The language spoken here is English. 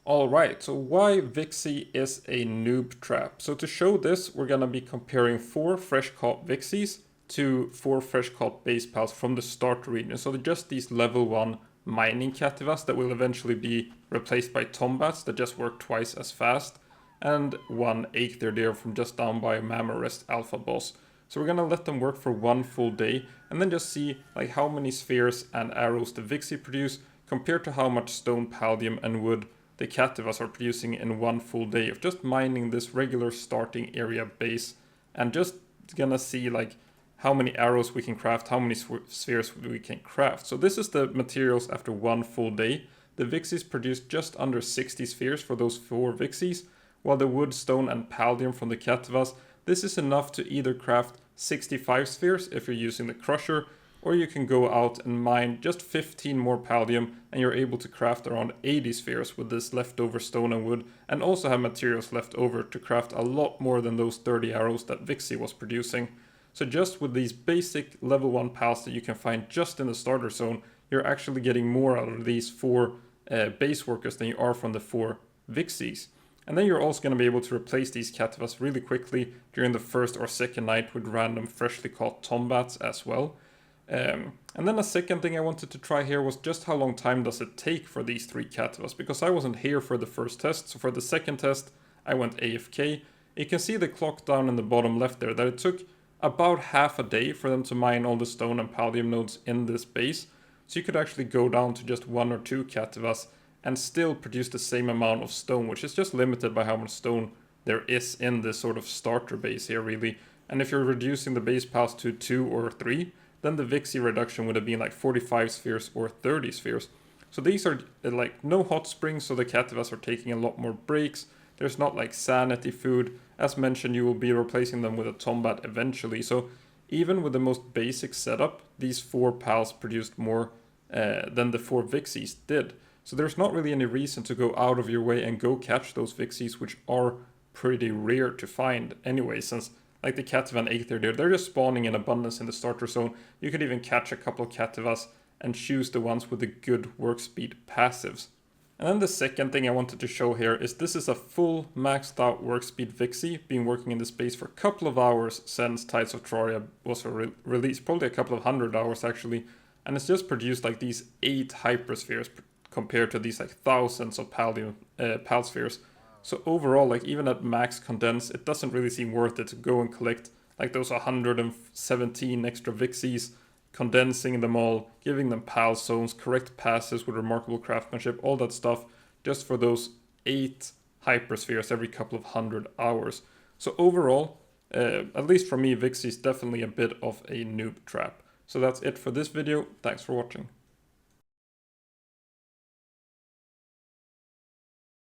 Alright, so why Vixy is a noob trap. So to show this, we're gonna be comparing 4 fresh caught Vixies to 4 fresh caught base pals from the start region. So they're just these level 1 mining Cativas that will eventually be replaced by Tombats that just work twice as fast, and 1 Eikthyr Deer from just down by Mamorest Alpha Boss. So we're gonna let them work for 1 full day and then just see like how many spheres and arrows the Vixy produce compared to how much stone, paldium and wood the Cativas are producing in 1 full day of just mining this regular starting area base, and just gonna see like how many arrows we can craft, how many spheres we can craft. So this is the materials after 1 full day. The Vixies produced just under 60 spheres for those 4 Vixies, while the wood, stone and paldium from the Cativas, this is enough to either craft 65 spheres if you're using the crusher, or you can go out and mine just 15 more paldium and you're able to craft around 80 spheres with this leftover stone and wood, and also have materials left over to craft a lot more than those 30 arrows that Vixy was producing. So just with these basic level 1 pals that you can find just in the starter zone, you're actually getting more out of these 4 base workers than you are from the 4 Vixies. And then you're also going to be able to replace these Cativas really quickly during the first or second night with random freshly caught Tombats as well. And then a second thing I wanted to try here was just how long time does it take for these 3 Cativas, because I wasn't here for the first test, so for the second test I went AFK. You can see the clock down in the bottom left there that it took about half a day for them to mine all the stone and paldium nodes in this base, so you could actually go down to just 1 or 2 Cativas and still produce the same amount of stone, which is just limited by how much stone there is in this sort of starter base here really. And if you're reducing the base pals to 2 or 3, then the Vixy reduction would have been like 45 spheres or 30 spheres. So these are like no hot springs, so the Cativas are taking a lot more breaks. There's not like sanity food. As mentioned, you will be replacing them with a Tombat eventually. So even with the most basic setup, these 4 pals produced more than the 4 Vixies did. So there's not really any reason to go out of your way and go catch those Vixies, which are pretty rare to find anyway, since like the Cativa and Eikthyr Deer, they're just spawning in abundance in the starter zone. You could even catch a couple of Cativas and choose the ones with the good work speed passives. And then the second thing I wanted to show here is this is a full maxed out work speed Vixy, been working in this base for a couple of hours since Tides of Troya was released, probably a couple of 100 hours actually, and it's just produced like these 8 hyperspheres compared to these like thousands of pal spheres. So overall, like even at max condense, it doesn't really seem worth it to go and collect like those 117 extra Vixies, condensing them all, giving them pal zones, correct passes with remarkable craftsmanship, all that stuff, just for those 8 hyperspheres every couple of 100 hours. So overall, at least for me, Vixy is definitely a bit of a noob trap. So that's it for this video. Thanks for watching.